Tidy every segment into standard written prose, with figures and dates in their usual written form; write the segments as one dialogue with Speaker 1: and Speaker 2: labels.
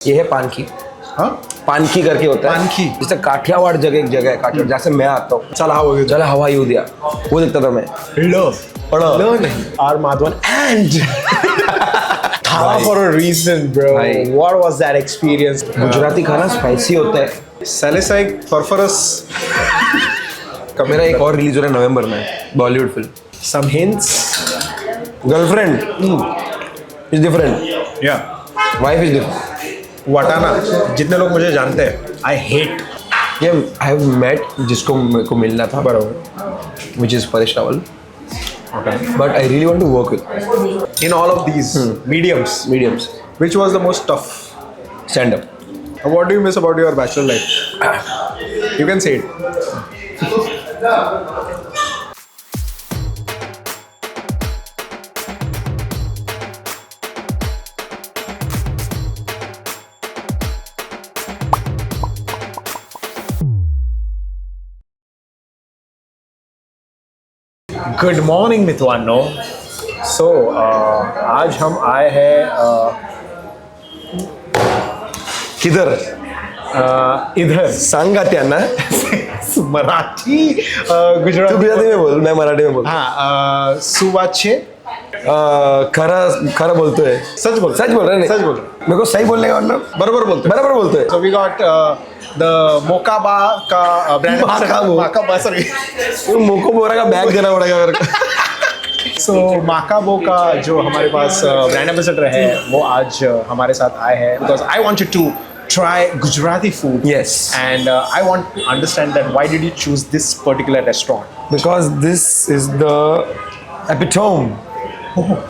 Speaker 1: ये है पानखी।
Speaker 2: हाँ
Speaker 1: पानखी करके होता है।
Speaker 2: पानखी।
Speaker 1: जैसे काठियावाड़ जगह एक जगह है काठियावाड़, जैसे मैं आता हूँ
Speaker 2: चल हवा हो
Speaker 1: चला हवा यू दिया, वो देखता था मैं।
Speaker 2: ल नहीं आर माधवन एंड थाला फॉर अ रीजन ब्रो।
Speaker 1: भाई।
Speaker 2: What was that experience?
Speaker 1: Gujarati खाना स्पाइसी होता है।
Speaker 2: सैलिसाइक फॉरफरस
Speaker 1: मेरा एक और रिलीज हो रहा है नवंबर में, Bollywood film.
Speaker 2: Some hints
Speaker 1: girlfriend is different,
Speaker 2: या
Speaker 1: वाइफ इज डिफरेंट।
Speaker 2: वटाना जितने लोग मुझे जानते हैं आई हेट
Speaker 1: ये आई हैव मेट जिसको मेरे को मिलना था,
Speaker 2: बराबर
Speaker 1: which is Paresh Rawal,
Speaker 2: okay
Speaker 1: but I really want to work with
Speaker 2: in all of these mediums
Speaker 1: mediums.
Speaker 2: which was the most tough?
Speaker 1: Stand up.
Speaker 2: What do you miss about your bachelor life? You can say it. Good morning मित्रांनो। सो आज हम आए हैं
Speaker 1: किधर
Speaker 2: इधर
Speaker 1: सांगा त्यांना
Speaker 2: मराठी
Speaker 1: तू
Speaker 2: गुजराती
Speaker 1: गुजराती में बोल, मैं मराठी में बोल।
Speaker 2: हाँ सुवाचे
Speaker 1: खरा बोलतोय।
Speaker 2: सच बोल
Speaker 1: सच बोल रहा है?
Speaker 2: सच बोल
Speaker 1: मेरे को सही बोलने का मतलब
Speaker 2: बरोबर बोलते
Speaker 1: बराबर बोलतोय।
Speaker 2: सो वी गॉट द मोकाबा का ब्रांड माकाबा सॉरी
Speaker 1: तो मोको बोरा का बैग देना पड़ेगा मेरे को।
Speaker 2: सो माकाबो का जो हमारे पास ब्रांड एम्बेसडर है वो आज हमारे साथ आए हैं because I wanted to try Gujarati food.
Speaker 1: Yes.
Speaker 2: And I want to understand that why did you choose this particular restaurant?
Speaker 1: Because this is the epitome.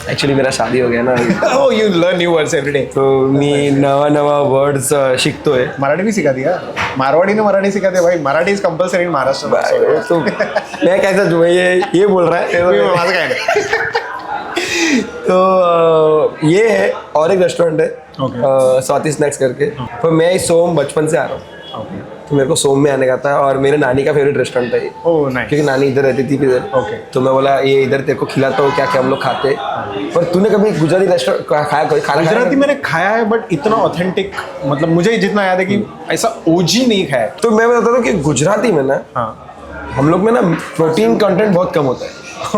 Speaker 1: Actually मेरा शादी हो गया ना,
Speaker 2: Oh, you learn new words every day.
Speaker 1: तो मी नवा words शिकतोय।
Speaker 2: मराठी भी सिखा दिया मारवाड़ी ने मराठी सिखा दिया भाई मराठी इज कंपल्सरी इन महाराष्ट्र में
Speaker 1: तो मैं कैसा जो ये बोल रहा है
Speaker 2: माझं काय नाही
Speaker 1: तो ये है और एक रेस्टोरेंट है स्वाति स्नैक्स करके। तो मैं सोम बचपन से आ रहा हूँ, तो मेरे को सोम में आने का था और मेरे नानी का फेवरेट रेस्टोरेंट है ये।
Speaker 2: ओह नाइस
Speaker 1: क्योंकि नानी इधर रहती थी इधर।
Speaker 2: Okay.
Speaker 1: तो मैं बोला ये इधर तेरे को खिलाता हूँ क्या क्या हम लोग खाते। पर तूने कभी गुजराती रेस्टोरेंट खाया कोई खाना?
Speaker 2: गुजराती मैंने खाया है बट इतना ऑथेंटिक मतलब मुझे जितना याद है कि ऐसा ओजी नहीं खाया है।
Speaker 1: तो मैं बताता हूँ कि गुजराती में ना
Speaker 2: हाँ
Speaker 1: हम लोग में ना प्रोटीन कंटेंट बहुत कम होता है।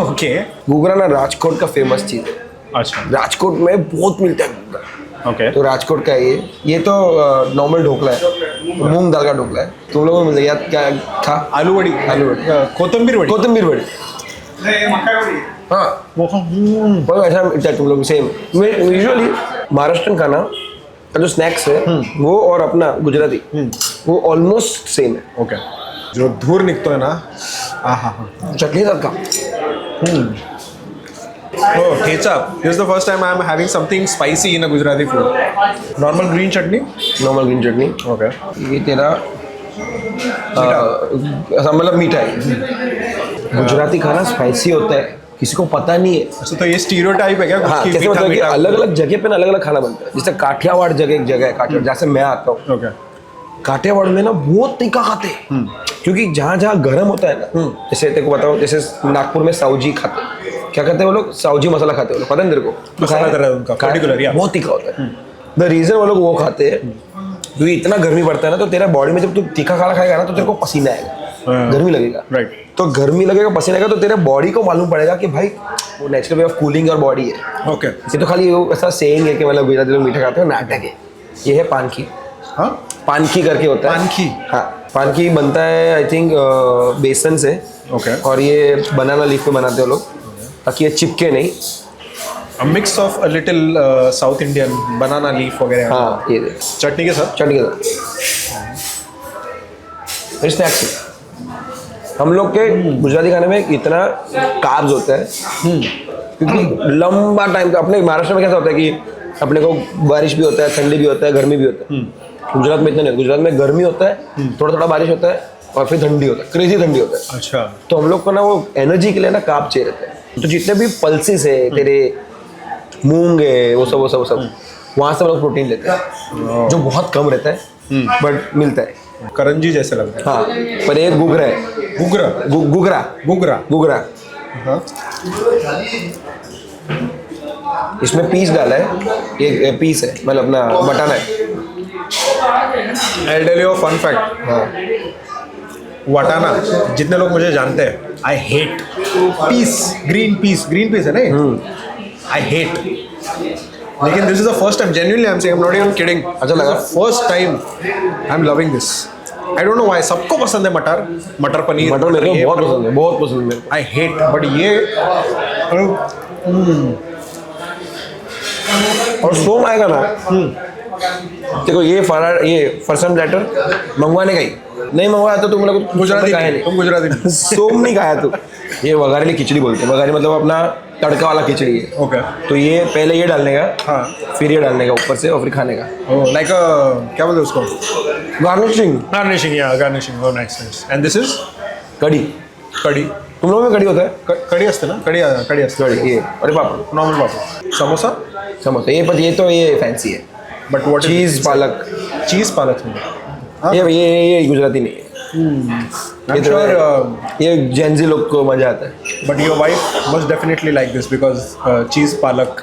Speaker 2: ओके
Speaker 1: घूघरा ना राजकोट का फेमस चीज़ है।
Speaker 2: अच्छा
Speaker 1: राजकोट में बहुत मिलता है घूघरा।
Speaker 2: ओके
Speaker 1: तो राजकोट का है ये तो नॉर्मल ढोकला है, मूंग दाल का ढोकला है। तुम लोगों को मिल जाएगा क्या था?
Speaker 2: आलू वड़ी कोतंबीर वड़ी
Speaker 1: कोथिंबीर बड़ी। हाँ वो ऐसा मिलता है तुम लोग सेम। यूजुअली महाराष्ट्रन खाना का जो स्नैक्स है वो और अपना गुजराती वो ऑलमोस्ट सेम है।
Speaker 2: ओके जो धूर निकतो है ना
Speaker 1: चटनी साथ का।
Speaker 2: Oh, ketchup. This is the first time I am having something spicy in a Gujarati food. Normal green chutney.
Speaker 1: Normal green chutney.
Speaker 2: Okay.
Speaker 1: ये तेरा ऐसा मतलब मीठा है। गुजराती खाना स्पाइसी होता है, किसी को पता नहीं है।
Speaker 2: अच्छा तो ये स्टीरियोटाइप है क्या?
Speaker 1: हाँ,
Speaker 2: कि
Speaker 1: कैसे
Speaker 2: मीठा
Speaker 1: मतलब कि
Speaker 2: मीठा
Speaker 1: अलग अलग जगह पे ना अलग अलग खाना बनता है। जैसे काठियावाड़ जगह एक जगह है काठियावाड़, जैसे मैं आता हूँ
Speaker 2: Okay.
Speaker 1: काठियावाड़ में ना बहुत तीखा खाते हैं। क्योंकि जहाँ जहाँ गर्म होता है ना, जैसे तेरे को बताओ जैसे नागपुर में साउजी खाते हैं, क्या कहते हैं वो लोग? साउजी मसाला खाते हैं वो लोग, पता है तेरे को?
Speaker 2: मसाला तरह उनका particular, yeah.
Speaker 1: बहुत तीखा होता है। द रीजन वो लोग वो खाते हैं क्योंकि इतना गर्मी पड़ता है ना, तो तेरा बॉडी में जब तू तीखा खाना खाएगा ना तो तेरे को पसीना आएगा, गर्मी लगेगा।
Speaker 2: Right.
Speaker 1: तो गर्मी लगेगा, पसीना आएगा, तो तेरे बॉडी को मालूम पड़ेगा कि भाई वो natural way of cooling your body है।
Speaker 2: Okay.
Speaker 1: ये तो खाली वो ऐसा सेइंग है कि मतलब गुजराती लोग मीठा खाते हैं, नाटक है। ये है पानखी।
Speaker 2: हाँ
Speaker 1: पानखी करके होता है।
Speaker 2: पानखी?
Speaker 1: हाँ, पानखी बनता है आई थिंक बेसन से।
Speaker 2: Okay.
Speaker 1: और ये बनाना लीफ पे बनाते हैं लोग ताकि ये चिपके नहीं।
Speaker 2: A mix of a little South Indian banana leaf वगैरह।
Speaker 1: हाँ ये देख
Speaker 2: चटनी के साथ।
Speaker 1: चटनी के साथ स्नैक्स। हम लोग के गुजराती खाने में इतना कार्ब्स होता है क्योंकि लंबा टाइम अपने महाराष्ट्र में कैसा होता है कि अपने को बारिश भी होता है, ठंडी भी होता है, गर्मी भी होता है। गुजरात में इतना नहीं, गुजरात में गर्मी होता है, थोड़ा थोड़ा बारिश होता है और फिर ठंडी होता है, क्रेजी ठंडी होता है।
Speaker 2: अच्छा
Speaker 1: तो हम लोग को ना वो एनर्जी के लिए ना कार्ब चाहिए रहता है। तो जितने भी पल्सेस है तेरे मूंग है वो सब वहाँ से हम लोग प्रोटीन लेते हैं जो बहुत कम रहता है बट मिलता है।
Speaker 2: करंजी जैसे लगता है।
Speaker 1: हाँ, पर ये घूघरा है।
Speaker 2: घूघरा
Speaker 1: घूघरा
Speaker 2: घूघरा
Speaker 1: घूघरा।
Speaker 2: हाँ
Speaker 1: इसमें पीस डाला है, ये पीस है मतलब अपना बटाना है।
Speaker 2: I'll tell you a fun fact.
Speaker 1: हाँ
Speaker 2: वटाना जितने लोग मुझे जानते हैं, I hate peas, green peas है नहीं, आई हेट। लेकिन this is the first time, genuinely I am saying, I am not even kidding,
Speaker 1: अच्छा लगा?
Speaker 2: First time I am loving this. I don't know why, सबको पसंद है मटर पनीर,
Speaker 1: मटर मेरे को
Speaker 2: ये,
Speaker 1: बहुत पसंद है, बहुत पसंद है मेरे को।
Speaker 2: आई हेट, बट ये
Speaker 1: और सोम आएगा ना, देखो ये फरसान प्लेटर मंगवाने का ही नहीं मंगवाया तो तुम लोग
Speaker 2: गुजराती
Speaker 1: खाया
Speaker 2: नहीं, तुम गुजराती नहीं।
Speaker 1: सोम नहीं खाया तू। ये वघारेली खिचड़ी बोलते हैं, वघारी मतलब अपना तड़का वाला खिचड़ी है।
Speaker 2: ओके,
Speaker 1: तो ये पहले ये डालने का,
Speaker 2: हाँ,
Speaker 1: फिर ये डालने का ऊपर से और फिर खाने का।
Speaker 2: लाइक क्या बोलते हैं उसको,
Speaker 1: garnishing
Speaker 2: garnishing, oh nice. And this is
Speaker 1: कड़ी।
Speaker 2: कड़ी,
Speaker 1: तुम लोगों में कड़ी होता है?
Speaker 2: कड़ी असते ना, कड़ी असते,
Speaker 1: कड़ी ये, अरे पापड़,
Speaker 2: नॉर्मल पापड़, समोसा,
Speaker 1: समोसा ये तो ये फैंसी है।
Speaker 2: बट व्हाट
Speaker 1: चीज पालक,
Speaker 2: चीज पालक में,
Speaker 1: ये गुजराती नहीं है। ये तो ये जेंजी लोग को मजा आता है।
Speaker 2: But your wife must definitely like this because चीज पालक।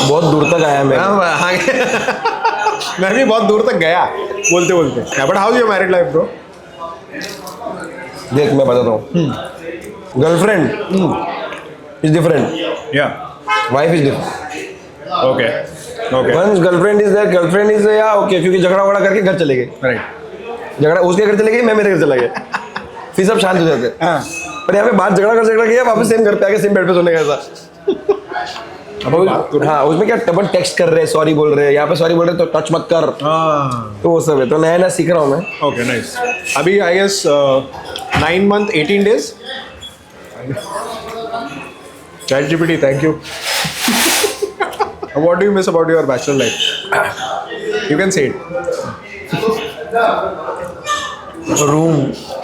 Speaker 1: बहुत दूर तक आया मैं।
Speaker 2: मैं भी बहुत दूर तक गया बोलते बोलते। But how is your married life bro?
Speaker 1: देख मैं बताता हूँ, गर्लफ्रेंड इज डिफरेंट,
Speaker 2: या
Speaker 1: wife is different.
Speaker 2: Okay okay,
Speaker 1: once girlfriend is there, girlfriend is या ओके, क्योंकि झगड़ा वगड़ा करके घर चले गए,
Speaker 2: राइट,
Speaker 1: झगड़ा उसके घर चले गए, मैं मेरे घर चला गया, फिर सब शांत हो जाते हैं।
Speaker 2: हाँ,
Speaker 1: पर यहाँ पे बात झगड़ा किया, वापस सेम घर पे आके सेम बेड पे सोने गया था। हाँ, उसमें क्या अपन टेक्स्ट कर रहे हैं, सॉरी बोल रहे हैं, यहाँ पे सॉरी बोल रहे हैं तो टच मत कर, तो वो सब है। तो नया नया सीख रहा हूँ मैं।
Speaker 2: Okay nice. अभी I guess 9 month 18 days। ChatGPT, thank you. What do you miss about your bachelor life? You can say it.
Speaker 1: Room,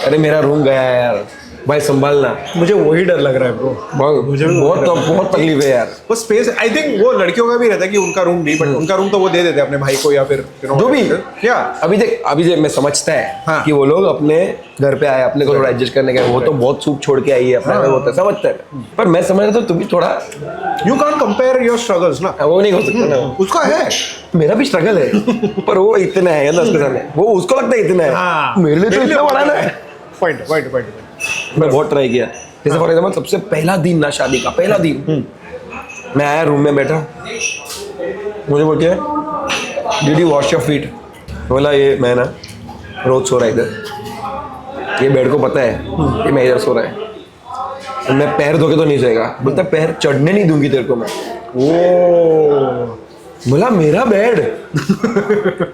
Speaker 1: अरे मेरा रूम गया है यार भाई, संभालना।
Speaker 2: मुझे वही डर लग रहा है ब्रो। मुझे भी
Speaker 1: बहुत तकलीफ है यार।
Speaker 2: वो स्पेस, आई थिंक वो लड़कियों का भी रहता है कि उनका रूम नहीं, बट उनका रूम तो वो दे देते हैं अपने भाई को या फिर
Speaker 1: जो भी।
Speaker 2: क्या
Speaker 1: अभी देख मैं समझता है
Speaker 2: हाँ।
Speaker 1: कि वो लोग अपने घर पे आए, अपने को थोड़ा एडजस्ट करने का, वो तो बहुत सूख छोड़ के आई है अपना, वो तो समझता है। पर मैं समझ रहा था तुम भी थोड़ा,
Speaker 2: you can't compare your struggles ना,
Speaker 1: वो नहीं हो सकता ना।
Speaker 2: उसका है,
Speaker 1: मेरा भी स्ट्रगल है, पर वो इतना है ना उसके सामने, वो उसको लगता है इतना है, मेरे लिए तो इतना बड़ा ना है।
Speaker 2: पॉइंट।
Speaker 1: मैं बहुत ट्राई किया, जैसे फॉर एग्जाम्पल सबसे पहला दिन ना, शादी का पहला दिन, मैं आया रूम में बैठा, मुझे बोल के did you wash your feet? बोला ये मैं ना रोज सो रहा है इधर, ये बेड को पता है कि मैं इधर सो रहा है, तो मैं पैर धो के तो नहीं सोएगा। बोलता पैर चढ़ने नहीं दूंगी तेरे को मैं।
Speaker 2: ओ,
Speaker 1: बोला मेरा बेड।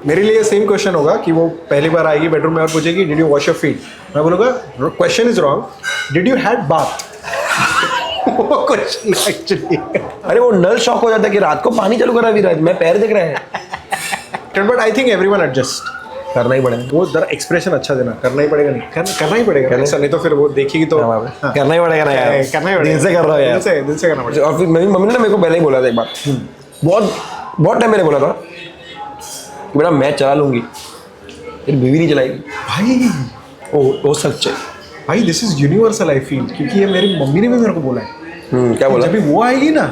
Speaker 2: मेरे लिए सेम क्वेश्चन होगा कि वो पहली बार आएगी बेडरूम में और पूछेगी did you wash your feet, मैं बोलूँगा question is wrong, did you had bath. वो क्वेश्चन एक्चुअली,
Speaker 1: अरे वो नल शॉक हो जाता है कि रात को पानी चालू करा विराज, मैं पैर देख रहा है।
Speaker 2: But I think everyone adjust
Speaker 1: करना ही पड़ेगा,
Speaker 2: वो जरा एक्सप्रेशन अच्छा देना, करना ही पड़ेगा, नहीं करना ही पड़ेगा, ऐसा नहीं तो फिर वो देखेगी तो हाँ,
Speaker 1: करना ही पड़ेगा ना यार,
Speaker 2: करना ही पड़ेगा,
Speaker 1: दिल से कर रहा हूँ यार,
Speaker 2: दिल से करना पड़ेगा।
Speaker 1: और फिर मेरी मम्मी ने ना मेरे को पहले ही बोला था एक बार, बहुत टाइम मैंने बोला था कि बेटा मैं चला लूंगी, तेरी बीवी नहीं चलाएगी
Speaker 2: भाई।
Speaker 1: वो सच है
Speaker 2: भाई, this is universal I feel, क्योंकि ये मेरी मम्मी ने भी मेरे को बोला है।
Speaker 1: क्या बोला?
Speaker 2: जब भी वो आएगी ना,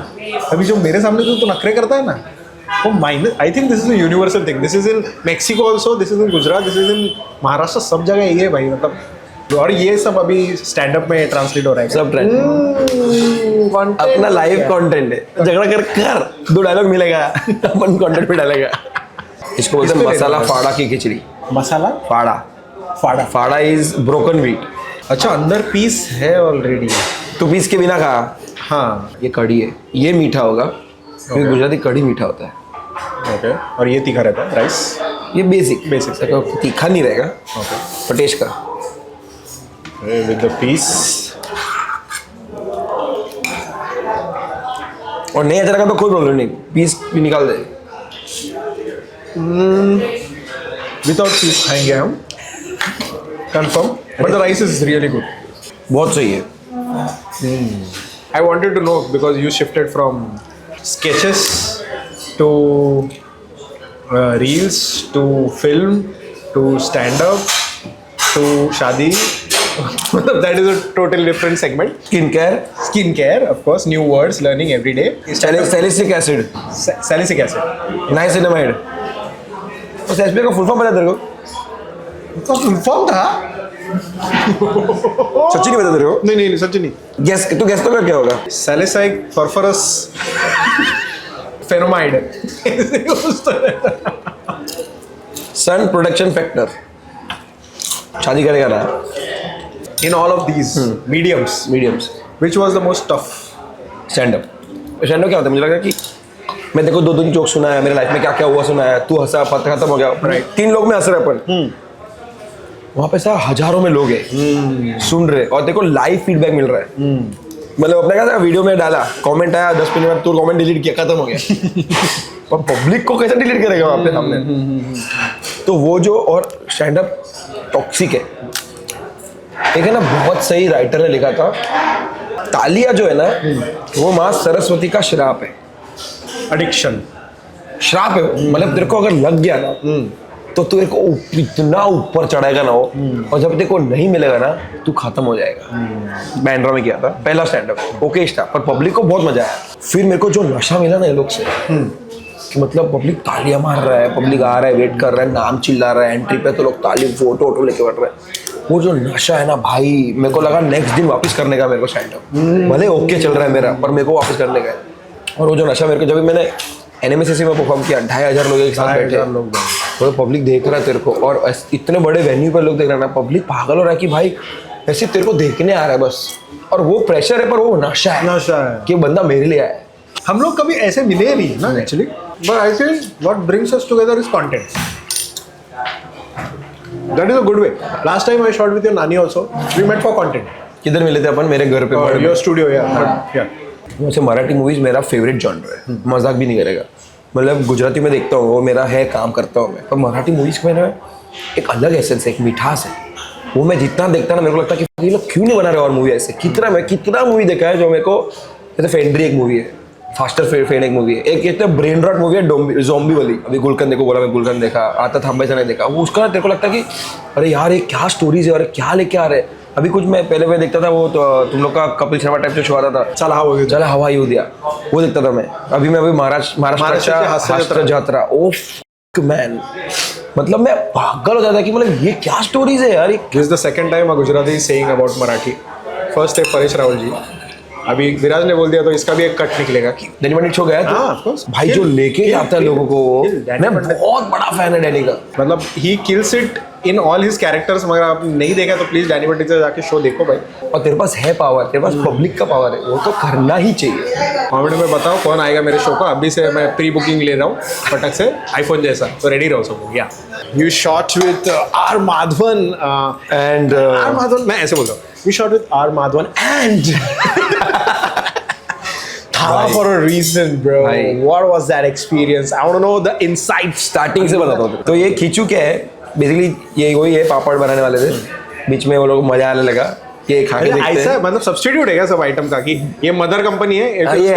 Speaker 2: अभी जो मेरे सामने तो नखरे करता है ना, वो minus, I think this is a universal thing, this is in Mexico also, this is in Gujarat, this is in Maharashtra, सब जगह यही है भाई, मतलब। और ये सब अभी स्टैंड अप में ट्रांसलेट हो रहा है,
Speaker 1: सब ट्रेंड, अपना लाइव कंटेंट है, झगड़ा कर 2 डायलॉग मिलेगा, अपन कंटेंट पे डालेगा। इसको बोलते हैं मसाला फाड़ा की खिचड़ी।
Speaker 2: मसाला
Speaker 1: फाड़ा इज ब्रोकन व्हीट।
Speaker 2: अच्छा, अंदर पीस है ऑलरेडी,
Speaker 1: तो पीस के बिना खा।
Speaker 2: हाँ,
Speaker 1: ये कड़ी है, ये मीठा होगा क्योंकि गुजराती कड़ी मीठा होता है।
Speaker 2: ओके, और ये तीखा रहता है राइस,
Speaker 1: ये बेसिक
Speaker 2: है।
Speaker 1: तीखा नहीं रहेगा,
Speaker 2: ओके,
Speaker 1: पर टेस्ट का
Speaker 2: विद द पीस।
Speaker 1: और नहीं अच्छा लगा तो कोई प्रॉब्लम नहीं, पीस भी निकाल दे।
Speaker 2: विदाउट पीस खाएंगे हम, confirm, but the rice is really good,
Speaker 1: बहुत सही है।
Speaker 2: I wanted to know because you shifted from sketches to reels to film to stand up to shadi मतलब that is a total different segment.
Speaker 1: Skin care,
Speaker 2: Skincare, of course, new words, learning every day.
Speaker 1: Salicylic acid,
Speaker 2: Salicylic acid.
Speaker 1: Niacinamide. उस SP का full form पता है तेरे को?
Speaker 2: तो full form था?
Speaker 1: सच्ची नहीं बता तेरे को?
Speaker 2: नहीं सच्ची नहीं.
Speaker 1: गेस तो कर क्या होगा?
Speaker 2: Salicylic phosphorus phenamide.
Speaker 1: Sun protection factor. शादी करेगा ना?
Speaker 2: In all of these mediums,
Speaker 1: mediums.
Speaker 2: which was the most tough?
Speaker 1: Stand up. Stand up क्या होता है? मुझे लगा कि मैं देखो 2 जोक सुना है, मेरे लाइफ में क्या क्या हुआ सुना है, तू हंसा, पता खत्म हो गया।
Speaker 2: Right.
Speaker 1: 3 लोग में हंस रहे अपन। वहाँ पे सारा हजारों में लोग हैं सुन रहे, और देखो लाइव फीडबैक मिल रहा है। मतलब अपने क्या था, वीडियो में डाला, कमेंट आया, 10 मिनट बाद तू कमेंट डिलीट किया, खत्म हो गया। पर पब्लिक को कैसे डिलीट करेगा अपने सामने? तो वो जो, और स्टैंड अप टॉक्सिक है। एक है ना, बहुत सही राइटर ने लिखा था, तालिया जो है ना वो माँ सरस्वती का श्राप है।
Speaker 2: Addiction.
Speaker 1: श्राप है, मतलब तेरे को अगर लग गया ना तो तू एक इतना ऊपर चढ़ाएगा ना वो, और जब तेरे को नहीं मिलेगा ना तू खत्म हो जाएगा। बैंड्रा में किया था पहला स्टैंड अप, ओके था, पर पब्लिक को बहुत मजा आया। फिर मेरे को जो नशा मिला ना ये लोग से, कि मतलब पब्लिक तालियां मार रहा है, पब्लिक आ रहा है, वेट कर रहा है, नाम चिल्ला रहा है, एंट्री पे तो लोग ताली फोटो वोटो लेके बैठ रहे हैं। वो जो नशा है ना भाई, मेरे को लगा नेक्स्ट दिन वापस करने का मेरे को स्टैंड अप। भले ओके चल रहा है मेरा, पर मेरे को वापस करने का है। और वो जो नशा मेरे को, जब मैंने एनएमएसएससी में परफॉर्म किया, 2500 लोग एक साथ बैठे, तो पब्लिक देख रहा है तेरे को, और इतने बड़े वेन्यू पर लोग देख रहे हैं ना, पब्लिक पागल हो रहा है कि भाई ऐसे तेरे को देखने आ रहा है बस। और वो प्रेशर है, पर वो नशा है कि बंदा मेरे लिए आया है।
Speaker 2: हम लोग कभी ऐसे मिले नहीं ना actually, but I think what brings us together is content. That is a good way. Last time I shot with your Nani also. We met for content.
Speaker 1: किधर मिले थे अपन? मेरे घर पे।
Speaker 2: Your studio, yeah.
Speaker 1: वैसे मराठी मूवीज मेरा favourite genre है, मजाक भी नहीं करेगा। मतलब गुजराती में देखता हूँ, वो मेरा है, काम करता हूँ मैं, पर मराठी मूवीज में ना एक अलग एसेंस है, एक मिठास है। वो मैं जितना देखता ना, मेरे को लगता है कि ये लोग क्यों नहीं बना रहे और मूवी ऐसे। कितना मूवी देखा है जो मेरे को, जैसे फेंड्री एक मूवी है, फास्टर फेन एक मूवी है, एक कहते हैं ब्रेन रॉट मूवी है, ज़ॉम्बी वाली। अभी गुलकंद देखो बोला, मैं गुलकंद देखा, आता थांबे से नहीं देखा। वो उसका तेरे को लगता है कि अरे यार ये क्या स्टोरीज है, अरे क्या लेके आ रहे हैं। अभी कुछ मैं पहले मैं देखता था, वो तो तुम लोग का कपिल शर्मा टाइप जो शो आता था, चला हवा यू दिया, वो देखता था मैं। अभी मैं महाराष्ट्र हास्य यात्रा, ओह मैन, मतलब मैं पागल हो जाता कि मतलब ये क्या स्टोरीज है यार।
Speaker 2: This is the second time a Gujarati is saying about Marathi. First है परेश रावल जी, अभी विराज ने बोल दिया तो इसका भी एक कट निकलेगा कि
Speaker 1: डैनी पंडित शो गया तो
Speaker 2: हाँ, of course.
Speaker 1: भाई जो लेके आता है लोगों को, मैं बहुत बड़ा फैन है डैनी का।
Speaker 2: मतलब he kills it in all his characters. मगर आप नहीं देखा तो प्लीज डैनी पंडित से जाके शो देखो भाई।
Speaker 1: और तेरे पास है पावर, तेरे पास पब्लिक का पावर है, वो तो करना ही चाहिए।
Speaker 2: कमेंट में बताओ कौन आएगा मेरे शो का। अभी से मैं प्री बुकिंग ले रहा हूँ फटक से, आईफोन जैसा, तो रेडी रहो सब लोग। या you shot with R Madhavan
Speaker 1: and
Speaker 2: R Madhavan, मैं ऐसे बोलता हूँ, you shot with R Madhavan and for a reason, bro. What was that experience? I want to know the insights.
Speaker 1: Starting से बताता हूँ। तो ये खींचू क्या है, बेसिकली ये वही है, पापड़ बनाने वाले थे, बीच में वो लोग मजा आने लगा, ये खा के देखते
Speaker 2: ऐसा
Speaker 1: हैं।
Speaker 2: मतलब सब्स्टिट्यूट है क्या सब आइटम का, कि ये मदर कंपनी है,
Speaker 1: ये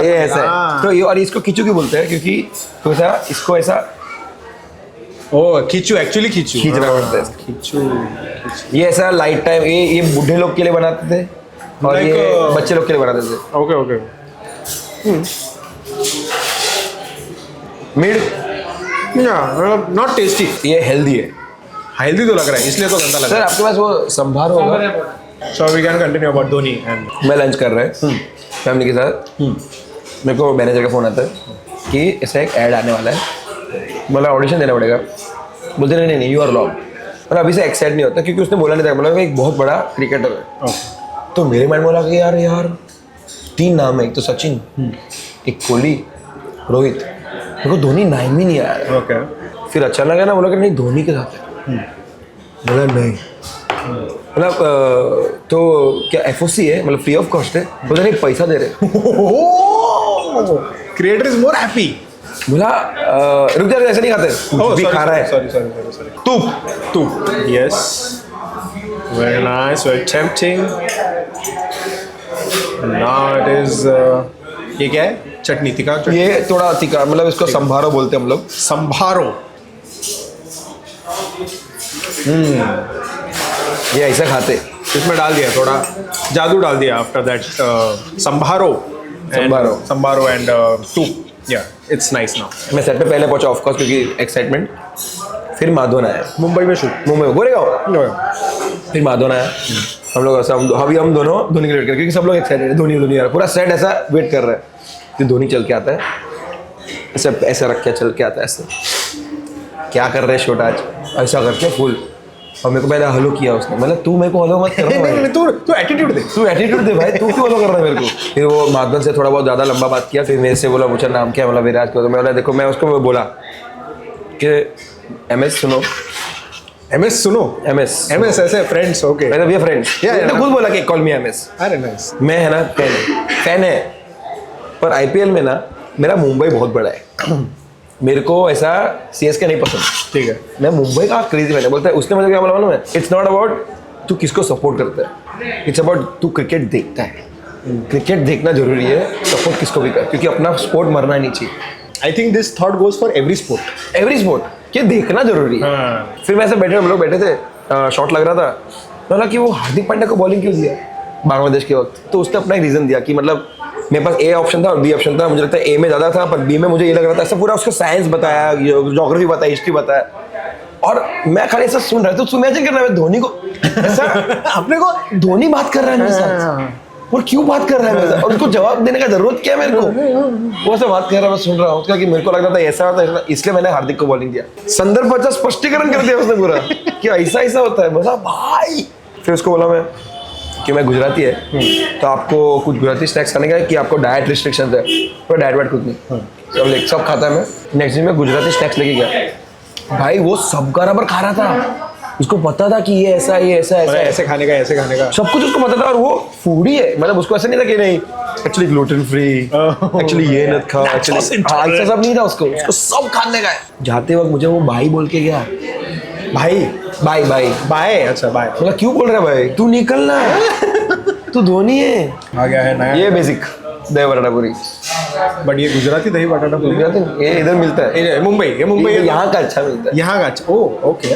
Speaker 1: ऐसा है। तो ये, और इसको खींचू क्यों बोलते हैं, क्योंकि तो ऐसा इसको ऐसा
Speaker 2: ओ खींचू, एक्चुअली खींचू
Speaker 1: खींचना पड़ता है।
Speaker 2: खींचू
Speaker 1: ये ऐसा लाइट टाइम, ये बूढ़े लोग के लिए बनाते थे, और
Speaker 2: Like,
Speaker 1: ये बच्चे लोग के लिए बनाते थे।
Speaker 2: Okay okay
Speaker 1: mid
Speaker 2: not tasty,
Speaker 1: ये हेल्दी है,
Speaker 2: हेल्दी तो लग रहा है, इसलिए तो गंदा लग
Speaker 1: सर।
Speaker 2: रहा
Speaker 1: आपके पास वो संभार होगा?
Speaker 2: है। So we can continue about Dhoni and
Speaker 1: मैं लंच कर रहे हैं फैमिली के साथ, मेरे को मैनेजर का फ़ोन आता है कि ऐसा एक ऐड आने वाला है, बोला ऑडिशन देना पड़ेगा। बोलते नहीं यू आर लॉग। और अभी से एक्साइट नहीं होता, क्योंकि उसने बोला नहीं था, बोला एक बहुत बड़ा क्रिकेटर है। तो मेरे माइंड में बोला कि यार 3 नाम है, एक तो सचिन, एक कोहली, रोहित, मेरे को धोनी नाम ही नहीं आया।
Speaker 2: ओके
Speaker 1: फिर अच्छा लगा ना, बोला कि नहीं धोनी के साथ है। बोला नहीं, मतलब तो क्या एफओसी है, मतलब फ्री ऑफ कॉस्ट है। बोला नहीं पैसा दे रहे।
Speaker 2: Creator is more happy.
Speaker 1: बोला रुक जा, ऐसे नहीं खाते, कुछ भी खा रहा है।
Speaker 2: सॉरी
Speaker 1: तू
Speaker 2: yes, very nice, very tempting. Now it is ये क्या है, चटनी, तीखा चटनी,
Speaker 1: ये थोड़ा तीखा, मतलब इसको संभारो बोलते हैं हम लोग।
Speaker 2: संभारो।
Speaker 1: ये ऐसा खाते,
Speaker 2: इसमें डाल दिया थोड़ा जादू डाल दिया आफ्टर दैट संभारो एंड टूप या इट्स नाइस नाउ।
Speaker 1: मैं सेट पे पहले पहुंचा ऑफ कोर्स क्योंकि एक्साइटमेंट। फिर माधवन आया,
Speaker 2: मुंबई में शूट,
Speaker 1: मुंबई में गोरेगांव। फिर माधवन आया, हम लोग ऐसा हम दोनों धोनी के लिए वेट कर, क्योंकि सब लोग एक्साइटेड है धोनी आ रहा है, पूरा सेट ऐसा वेट कर रहा है। फिर धोनी चल के आता है, ऐसा ऐसा रख के चल के आता है, ऐसे क्या कर रहे हैं शॉट आज, ऐसा करके फुल। और मेरे को पहले हलो किया उसने, मतलब तू मेरे को हलो मत कर
Speaker 2: नहीं तू एटीट्यूड दे,
Speaker 1: तू एटीट्यूड दे भाई, तू क्यों हलो कर रहा है मेरे को। फिर वो माधवन से थोड़ा बहुत ज़्यादा लंबा बात किया, फिर मेरे से बोला मुझे नाम क्या है, बोला विराज को। तो मैं बोला देखो, मैं उसको बोला कि MS सुनो, MS
Speaker 2: ऐसे फ्रेंड्स ओके,
Speaker 1: मतलब ये फ्रेंड्स, मैंने खुद बोला कि कॉल मी MS।
Speaker 2: अरे नाइस।
Speaker 1: मैं है ना फैन है, पर IPL में ना मेरा मुंबई बहुत बड़ा है। मेरे को ऐसा CSK नहीं पसंद,
Speaker 2: ठीक है,
Speaker 1: मैं मुंबई का क्रेजी मैंने बोलता है। उसने मुझे क्या बोला मालूम है, इट्स नॉट अबाउट तू किसको सपोर्ट करता है, इट्स अबाउट तू क्रिकेट देखता है। क्रिकेट देखना जरूरी है, सपोर्ट किसको भी कर, क्योंकि अपना स्पोर्ट मरना नहीं चाहिए।
Speaker 2: I think this thought goes for every sport,
Speaker 1: ये देखना जरूरी है। फिर मैं ऐसे हम लोग बैठे थे, शॉट लग रहा था, बोला कि वो हार्दिक पांड्या को बॉलिंग क्यों दिया बांग्लादेश के वक्त। तो उसने अपना एक रीजन दिया कि मतलब मेरे पास A ऑप्शन था और B ऑप्शन था, मुझे लगता है A में ज़्यादा था, पर B में मुझे ये लग रहा था। ऐसा पूरा उसका साइंस बताया, ज्योग्राफी बताया, हिस्ट्री बताया, और मैं खाली ऐसा सुन रहा था। तो इमेजिन कर रहा है धोनी को ऐसा अपने को धोनी बात कर रहा है मेरे साथ, और क्यों बात कर रहा है मेरे साथ, और उसको जवाब देने का जरूरत क्या है मेरे को। वो ऐसा बात कर रहा है, मैं सुन रहा हूँ उसका, कि मेरे को लग रहा था ऐसा होता है, इसलिए मैंने हार्दिक को बॉलिंग दिया। संदर्भ अच्छा स्पष्टीकरण कर दिया उसने पूरा कि ऐसा होता है। बोला भाई, फिर उसको बोला मैं कि मैं गुजराती है, तो आपको कुछ गुजराती स्नैक्स खाने का है कि आपको डाइट रिस्ट्रिक्शंस है। तो डाइट वाइट कुछ नहीं, सब खाता है। मैं नेक्स्ट दिन में गुजराती स्नैक्स लेके गया, भाई वो सब बराबर खा रहा था, उसको पता था कि ये ऐसा
Speaker 2: ऐसे खाने का
Speaker 1: सब कुछ उसको पता था। और वो फूडी है, मतलब उसको ऐसा नहीं था कि नहीं एक्चुअली ग्लूटेन फ्री, एक्चुअली ये मत खाओ, एक्चुअली ऐसा सब नहीं था उसको सब खाने का है। जाते वक्त मुझे वो भाई बोल के गया, बाय। अच्छा बाय, मतलब क्यों बोल रहा है भाई, तू निकलना, तू धोनी है।
Speaker 2: आ गया है नया,
Speaker 1: ये बेसिक दही बटाटा पूरी,
Speaker 2: बट ये गुजराती दही बटाटा पूरी
Speaker 1: ये इधर मिलता है,
Speaker 2: मुंबई
Speaker 1: यहाँ का अच्छा मिलता है,
Speaker 2: यहाँ का अच्छा। ओह ओके,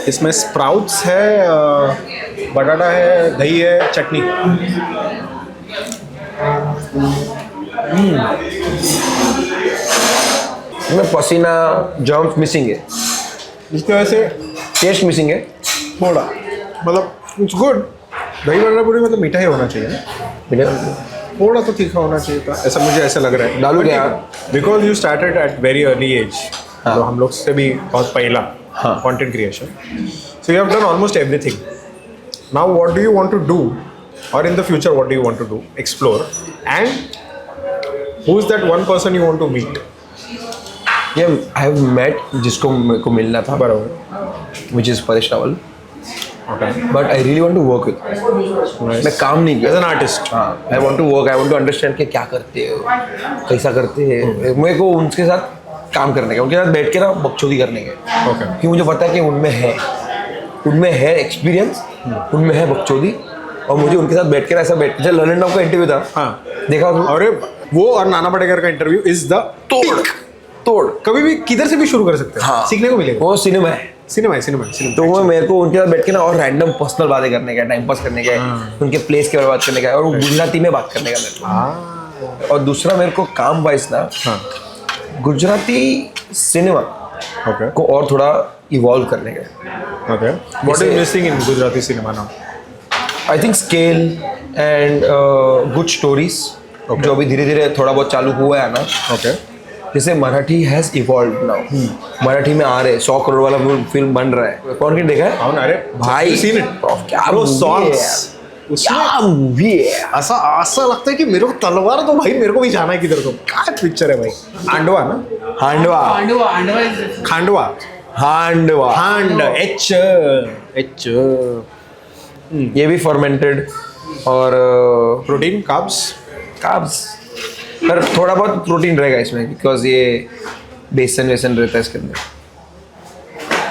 Speaker 2: इसमें स्प्राउट्स है, बटाटा है, दही है, चटनी।
Speaker 1: में पसीना जर्म्स मिसिंग है,
Speaker 2: इसकी वजह से
Speaker 1: टेस्ट मिसिंग है
Speaker 2: थोड़ा, मतलब इट्स गुड। दही बटाटा पूरी मतलब मीठा ही होना चाहिए ना, थोड़ा तो तीखा होना चाहिए था, ऐसा मुझे ऐसा लग रहा है।
Speaker 1: डालू क्या,
Speaker 2: because you started at very early age, तो हम लोग से भी बहुत पहला content creation, so you have done almost everything. Now what do you want to do, और in the future what do you want to do, explore, and who is that one person you want to meet?
Speaker 1: ये I have met, जिसको मेरे को मिलना था,
Speaker 2: बराबर,
Speaker 1: which is Paresh Rawal, but I really want to work with. मैं काम नहीं किया
Speaker 2: एज एन आर्टिस्ट,
Speaker 1: हाँ, I want to work, I want to understand कि क्या करते हो, कैसा करते हैं। मेरे को उनके साथ काम करने का, उनके साथ बैठ के ना बकचोदी करने के, क्योंकि मुझे पता है कि उनमें है एक्सपीरियंस, उनमें है बकचोदी, और मुझे उनके साथ बैठ के ऐसा बैठ, जब ललन डॉग का इंटरव्यू था,
Speaker 2: हाँ
Speaker 1: देखा,
Speaker 2: और वो और नाना पाटेकर का इंटरव्यू इज द तोड़, कभी भी किधर से भी शुरू कर सकते हैं,
Speaker 1: हाँ,
Speaker 2: सीखने को मिलेगा।
Speaker 1: वो सिनेमा है। तो वो मेरे को उनके साथ बैठ के ना और रैंडम पर्सनल बातें करने का, टाइम पास करने का, उनके प्लेस के बारे में बात करने का, और वो गुजराती में बात करने का मेरे को। और दूसरा मेरे को काम वाइज ना गुजराती सिनेमा को और थोड़ा इवॉल्व करने का।
Speaker 2: Okay, what is missing in Gujarati cinema now?
Speaker 1: I think scale and good stories, जो अभी धीरे धीरे थोड़ा बहुत चालू हुआ है ना।
Speaker 2: ओके,
Speaker 1: जैसे Marathi has evolve now, Marathi में आ रहे 100 करोड़ वाला फिल्म बन रहा है। कौन की देखा है?
Speaker 2: अरे
Speaker 1: भाई
Speaker 2: सीन इट,
Speaker 1: क्या
Speaker 2: सॉन्ग्स,
Speaker 1: क्या मूवी है,
Speaker 2: ऐसा लगता है कि मेरे को तलवार तो भाई मेरे को भी जाना है किधर को। क्या पिक्चर है भाई, आंडवा ना,
Speaker 1: हांडवा
Speaker 2: हांड एच
Speaker 1: ये भी फर्मेंटेड और
Speaker 2: प्रोटीन कार्ब्स,
Speaker 1: पर थोड़ा बहुत प्रोटीन रहेगा इसमें, बिकॉज ये बेसन रहता है इसके अंदर,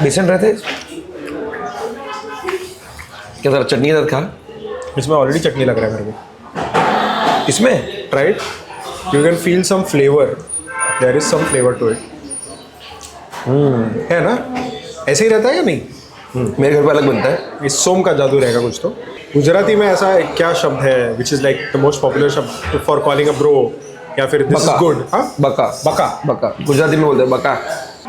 Speaker 1: बेसन रहता है। क्या सर चटनी के साथ खा?
Speaker 2: इसमें ऑलरेडी चटनी लग रहा है मेरे को
Speaker 1: इसमें,
Speaker 2: right? You can feel some flavour, there is some flavour to it, है ना? ऐसे ही रहता है या नहीं?
Speaker 1: मेरे घर पे अलग बनता है।
Speaker 2: इस सोम का जादू रहेगा कुछ तो। गुजराती में ऐसा क्या शब्द है which is like the most popular शब्द फॉर कॉलिंग अ ब्रो, या फिर दिस इज गुड?
Speaker 1: बका।
Speaker 2: बका।
Speaker 1: बका गुजराती में बोलते हैं बका।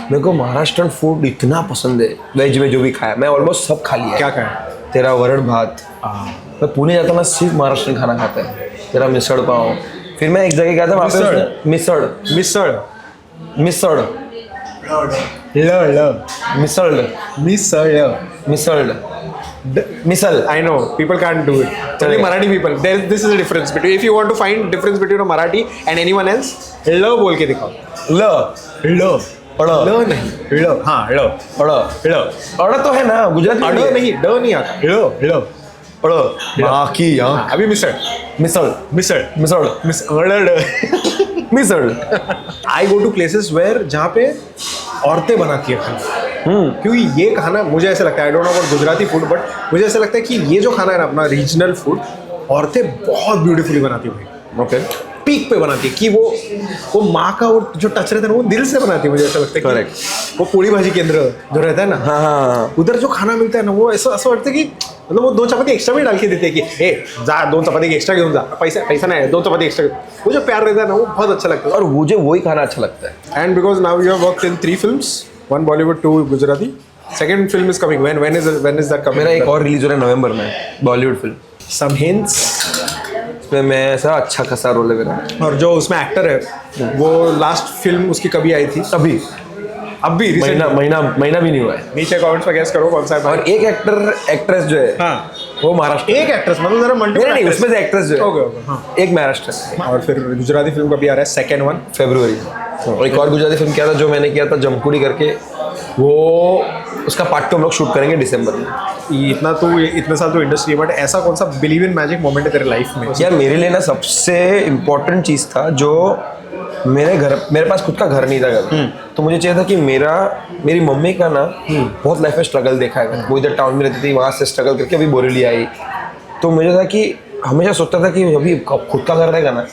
Speaker 1: मेरे को महाराष्ट्रन फूड इतना पसंद है, वेज में जो भी खाया मैं ऑलमोस्ट सब खा लिया।
Speaker 2: क्या खाया?
Speaker 1: तेरा वरण भात, मैं पुणे जाता ना सिर्फ महाराष्ट्रन खाना खाता है। तेरा मिसळ पाव, फिर मैं एक जगह गया था वहाँ पे मिसळ
Speaker 2: मिसळ
Speaker 1: मिसळ
Speaker 2: ल
Speaker 1: मिसळ
Speaker 2: मिसळ
Speaker 1: मिसळ मिसल।
Speaker 2: I know people can't do it. Only Marathi people. This is a difference between. If you want to find difference between a Marathi and anyone else, ल बोल के दिखाओ। ल
Speaker 1: अड़
Speaker 2: नहीं ल, हाँ ल
Speaker 1: अड़
Speaker 2: ल
Speaker 1: अड़ तो है ना गुजराती
Speaker 2: अड़
Speaker 1: में।
Speaker 2: नहीं, ड नहीं आता। ल
Speaker 1: अड़ बाकी यहाँ
Speaker 2: अभी मिसळ
Speaker 1: मिसल
Speaker 2: मिसळ
Speaker 1: मिसळ
Speaker 2: मिसळ
Speaker 1: मिसळ।
Speaker 2: आई गो टू प्लेसेस वेयर जहाँ पे औरतें बनाती है खाना। क्योंकि ये खाना मुझे ऐसा लगता है, आई don't know about Gujarati food, but मुझे ऐसा लगता है कि ये जो खाना है ना अपना रीजनल फूड, औरतें बहुत ब्यूटीफुली बनाती है भाई।
Speaker 1: ओके
Speaker 2: पीक पे बनाती है कि वो माँ का वो जो टच रहता है ना वो दिल से बनाती है। मुझे ऐसा लगता है
Speaker 1: Correct.
Speaker 2: कि वो पोड़ी भाजी केंद्र जो रहता है ना,
Speaker 1: हाँ हाँ
Speaker 2: उधर जो खाना मिलता है ना वो ऐसा ऐसा लगता है कि मतलब वो 2 चपाती एक्स्ट्रा भी डाल के देते हैं कि ए जा 2 चपाती एक्स्ट्रा घेऊन जा, पैसा नहीं है 2 चपाती एक्स्ट्रा। वो जो प्यार रहता है ना वो बहुत अच्छा लगता है।
Speaker 1: और मुझे वही खाना अच्छा लगता है।
Speaker 2: And because now you have worked in 3 films, 1 Bollywood, 2 Gujarati. Second film is coming. When is that coming?
Speaker 1: मेरा एक और रिलीज हो रहा है नवंबर में, बॉलीवुड फिल्म।
Speaker 2: Some hints.
Speaker 1: उसमें मैं ऐसा अच्छा खासा रोल है मेरा।
Speaker 2: और जो उसमें एक्टर है वो लास्ट फिल्म उसकी कभी आई थी?
Speaker 1: अभी
Speaker 2: अब भी
Speaker 1: महीना भी नहीं हुआ है।
Speaker 2: नीचे कमेंट्स में गेस करो कौन सा है।
Speaker 1: और एक एक्ट्रेस जो है
Speaker 2: हाँ,
Speaker 1: वो महाराष्ट्र।
Speaker 2: एक एक्ट्रेस मतलब जरा मल्टीपल
Speaker 1: नहीं उसमें से एक्ट्रेस जो है
Speaker 2: ओके हाँ।
Speaker 1: एक महाराष्ट्र है।
Speaker 2: और फिर गुजराती फिल्म कभी आ रहा है? सेकेंड वन
Speaker 1: फरवरी। और एक और गुजराती फिल्म किया था जो मैंने किया था जमकुड़ी करके, वो उसका पार्ट 2 हम लोग शूट करेंगे दिसंबर में।
Speaker 2: इतने साल तो इंडस्ट्री है, बट ऐसा कौन सा बिलीव इन मैजिक मोमेंट है तेरे लाइफ में?
Speaker 1: यार मेरे लिए ना सबसे इम्पोर्टेंट चीज़ था जो मेरे पास खुद का घर नहीं था कभी, तो मुझे चाहिए था कि मेरी मम्मी का ना बहुत लाइफ में स्ट्रगल देखा है। वो इधर टाउन में रहती थी, वहाँ से स्ट्रगल करके अभी बोरेली आई। तो मुझे था कि हमेशा सोचता था कि अभी खुद का घर रहेगा ना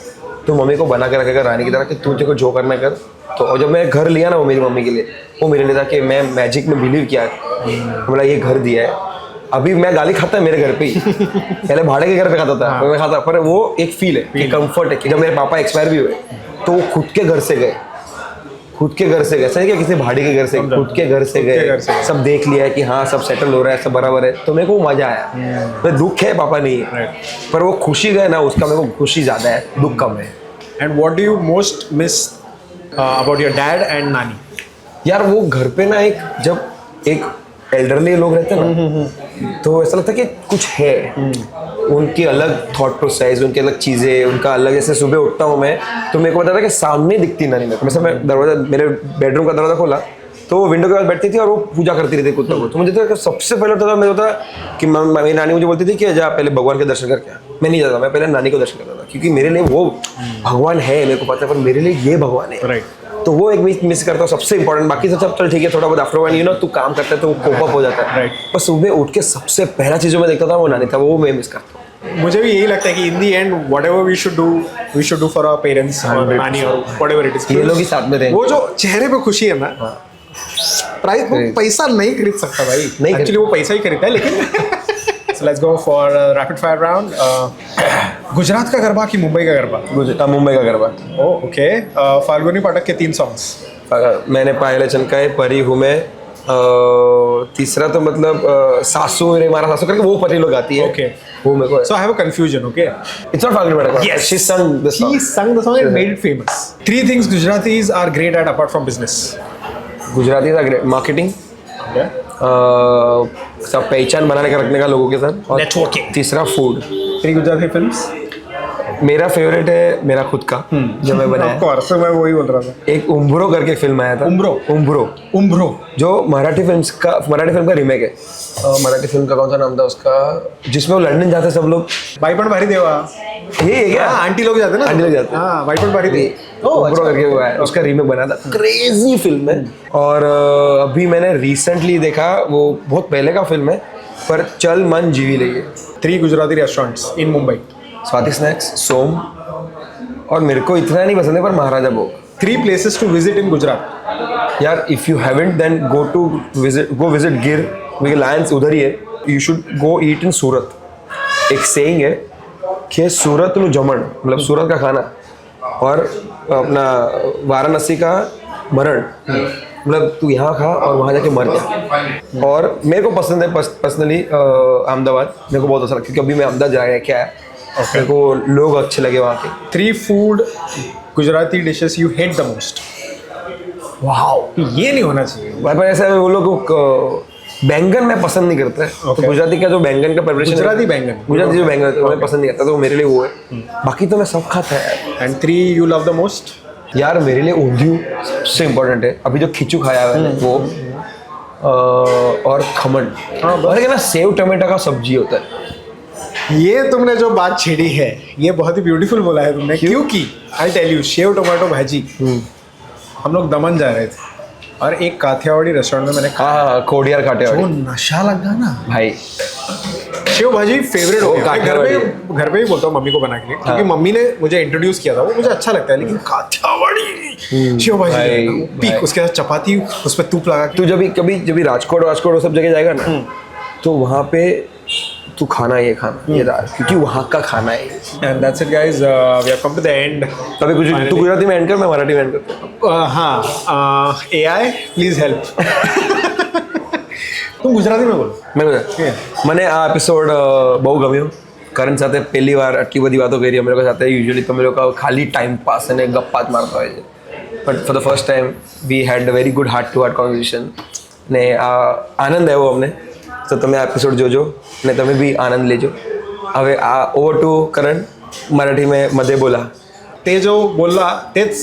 Speaker 1: तो मम्मी को बना के रखेगा रानी की तरह कि तुझे को जो करना कर। तो और जब मैं घर लिया ना वो मेरी मम्मी के लिए, वो मेरे लिए था कि मैं मैजिक में बिलीव किया, बोला ये घर दिया है। अभी मैं गाली खाता है मेरे घर पे ही, पहले भाड़े के घर पे खाता था। मैं खाता, पर वो एक फील है कि कंफर्ट है कि जब मेरे पापा एक्सपायर भी हुए तो वो खुद के घर से गए, सही क्या किसी भाड़े के घर से, खुद के घर से गए, सब देख लिया है कि हाँ सब सेटल हो रहा है, सब बराबर है। तो मेरे को मजा आया। मैं दुख है पापा नहीं है, पर वो खुशी गए ना उसका मेरे को खुशी ज्यादा है, दुख कम है।
Speaker 2: And what do you most miss about your dad and नानी?
Speaker 1: यार वो घर पे ना जब एक एल्डरली लोग रहते हैं ना तो ऐसा लगता है कि कुछ है, उनकी अलग थॉट प्रोसेस, उनकी अलग चीज़ें, उनका अलग। जैसे सुबह उठता हूँ मैं तो मेरे को पता था कि सामने दिखती नानी मेरे को। वैसे मैं मेरे बेडरूम का दरवाजा खोला तो वो विंडो के पास बैठती थी और वो पूजा करती रहती कुत्तों को। तो मुझे तो सबसे पहले होता था मेरे होता कि मेरी नानी मुझे बोलती थी कि जा पहले भगवान के दर्शन करके आ। मैं नहीं जाता, मैं पहले नानी को दर्शन करता था क्योंकि मेरे लिए वो भगवान है, मेरे को पता है, पर मेरे लिए ये भगवान है।
Speaker 2: राइट।
Speaker 1: तो वो एक मिस करता हूँ सबसे इंपॉर्टेंट। बाकी सब चल ठीक है, थोड़ा बहुत आफ्टर वन तू काम करता है तो कोप अप हो जाता है।
Speaker 2: Right.
Speaker 1: पर सुबह उठ के सबसे पहला चीज़ जो मैं देखता था वो नानी था, वो मैं मिस करता हूँ।
Speaker 2: मुझे भी यही लगता है कि in the end whatever we should do for our parents और नानी और व्हाटएवर इट इज,
Speaker 1: ये लोग ही साथ में रहेंगे।
Speaker 2: वो जो चेहरे पे खुशी है ना, प्राइस वो पैसा नहीं खरीद सकता भाई।
Speaker 1: नहीं,
Speaker 2: एक्चुअली वो पैसा ही खरीदता है। लेकिन so let's go for rapid fire round. Gujarat का गरबा कि मुंबई का गरबा?
Speaker 1: मुंबई का गरबा।
Speaker 2: ओके। फाल्गुनी पाठक के 3 सॉन्ग्स?
Speaker 1: मैंने पायले चनकाए, परी हूँ मैं, तीसरा तो मतलब सासू रे मारा सासू करके वो परी लोग आती है।
Speaker 2: Okay.
Speaker 1: वो मेरे को
Speaker 2: So I have a confusion, okay?
Speaker 1: It's not Falguni Pathak.
Speaker 2: Yes.
Speaker 1: She sung the song.
Speaker 2: She sung the song and made it famous. 3 things Gujaratis are great at apart from business.
Speaker 1: Gujarati था great marketing,
Speaker 2: Okay.
Speaker 1: सब पहचान बनाने का रखने का लोगों के साथ, और
Speaker 2: Networking.
Speaker 1: तीसरा फूड।
Speaker 2: 3 गुजराती फिल्म्स?
Speaker 1: मेरा फेवरेट है मेरा खुद का जो मैं
Speaker 2: Of
Speaker 1: बनाया।
Speaker 2: course, मैं वही बोल रहा था।
Speaker 1: एक उम्ब्रो करके फिल्म आया था।
Speaker 2: उम्ब्रो
Speaker 1: जो मराठी फिल्म का रीमेक है। मराठी फिल्म का कौन सा नाम था उसका, जिसमें वो लंदन जाते सब लोग।
Speaker 2: बाईपण भारी देवा।
Speaker 1: ये है क्या?
Speaker 2: हाँ, आंटी लोग जाते हैं ना।
Speaker 1: आंटी लोग जाते हैं।
Speaker 2: हाँ, बाईपण भारी देवा।
Speaker 1: उम्ब्रो करके वो है, उसका रीमेक बना था। क्रेजी फिल्म है। और अभी मैंने रिसेंटली देखा, वो बहुत पहले का फिल्म है पर चल मन जीवी लगे।
Speaker 2: 3 गुजराती रेस्टोरेंट्स इन मुंबई?
Speaker 1: स्वाति स्नैक्स, सोम, और मेरे को इतना नहीं पसंद है पर महाराजा भोग।
Speaker 2: 3 places to visit in Gujarat?
Speaker 1: यार if you haven't then go visit Gir, क्योंकि लायंस उधर ही है. You should go eat in Surat. एक सेइंग है कि सूरत नु जमण, मतलब सूरत का खाना और अपना वाराणसी का मरण, मतलब तू यहाँ खा और वहाँ जाके मर जा. और मेरे को पसंद है पर्सनली अहमदाबाद. मेरे को बहुत अच्छा लगता है क्योंकि अभी मैं अहमदाबाद जा क्या है. मेरे को लोग अच्छे लगे वहाँ के.
Speaker 2: 3 food Gujarati dishes you hate the most.
Speaker 1: Wow,
Speaker 2: ये नहीं होना चाहिए.
Speaker 1: भाई पर ऐसा है वो लोग को बैंगन मैं पसंद नहीं करता है. तो गुजराती का जो बैंगन का प्रिपरेशन,
Speaker 2: गुजराती बैंगन,
Speaker 1: गुजराती जो बैंगन होता है वो मैं पसंद नहीं करता, तो मेरे लिए वो है. बाकी तो मैं सब खाता है.
Speaker 2: And 3 you love the most.
Speaker 1: यार मेरे लिए ऊंधियू सबसे इम्पोर्टेंट है. अभी जो खिचू खाया है मैंने वो और खमन. और एक है ना सेव टमाटर का सब्जी होता है.
Speaker 2: ये तुमने जो बात छेड़ी है ये बहुत ही ब्यूटीफुल बोला है तुमने. क्योंकि I tell you, sev tomato bhaji, हम लोग दमन जा रहे थे और एक काठियावाड़ी रेस्टोरेंट में मैंने
Speaker 1: हाँ, कोडियार काटे
Speaker 2: वो
Speaker 1: वाली
Speaker 2: नशा लगा ना
Speaker 1: भाई.
Speaker 2: शेव भाजी फेवरेट हो
Speaker 1: वो
Speaker 2: गया. मैं
Speaker 1: काठियावाड़ी
Speaker 2: घर पे ही बोलता हूँ मम्मी को बना के लिए, क्योंकि मम्मी ने मुझे इंट्रोड्यूस किया था. वो मुझे अच्छा लगता है, लेकिन काठियावाड़ी शेव भाजी
Speaker 1: भाई,
Speaker 2: जो है ना, वो पीक.
Speaker 1: भाई.
Speaker 2: उसके साथ चपाती, उस पर तूप लगा के.
Speaker 1: तू जब भी राजकोट वो सब जगह जाएगा ना, तो वहाँ पे तू खाना ये क्योंकि वहाँ का खाना है.
Speaker 2: And that's it guys, we have come to the end.
Speaker 1: कभी कुछ तू गुजराती में एंड कर, मैं मराठी में एंड करता हूँ.
Speaker 2: हाँ, AI प्लीज हेल्प. तुम ગુજરાતી में बोलो.
Speaker 1: મને આ એપિસોડ બહુ ગમ્યો. કરણ સાથે પહેલી વાર આટલી બધી વાતો કરી અમે લોકો સાથે. યુઝ્યુઅલી તમે લોકો ખાલી ટાઈમ પાસ અને ગપ્પા જ મારતા હોય છે, but for the first time we had a very good heart to heart conversation. ને આ આનંદ આવ્યો અમને. તો તમે આ એપિસોડ જોજો અને તમે બી આનંદ લેજો. હવે આ ઓવર ટુ કરણ, મરાઠીમાં मध्ये बोला.
Speaker 2: ते जो बोलला तेच,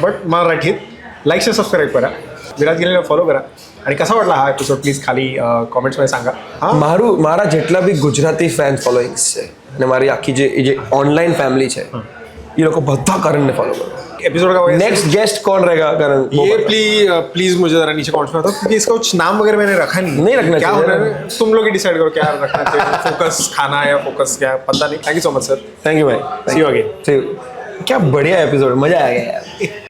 Speaker 2: बट मराठीत. लाईक शेअर सबस्क्राईब करा, विराट गिरीला फॉलो करा. आणि कसा वाटला हा एपिसोड प्लीज खाली कॉमेंट्समध्ये सांगा. હા,
Speaker 1: મારા જેટલા બી ગુજરાતી ફેન ફોલોઈંગ્સ છે અને મારી આખી જે ઓનલાइन फैमिली છે ये लोग બધા કરણને ફોલો કરો.
Speaker 2: एपिसोड का
Speaker 1: नेक्स्ट गेस्ट कौन रहेगा करण?
Speaker 2: ये प्लीज मुझे जरा नीचे कमेंट्स में बताओ, क्योंकि इसका कुछ नाम वगैरह मैंने रखा नहीं
Speaker 1: रखना
Speaker 2: क्या
Speaker 1: चाहिए.
Speaker 2: होना है तुम लोग ही डिसाइड करो क्या रखना चाहिए. फोकस खाना या फोकस क्या, पता नहीं. Thank you so much sir.
Speaker 1: Thank you भाई.
Speaker 2: See you again.
Speaker 1: See you. क्या बढ़िया एपिसोड, मजा आ गया यार.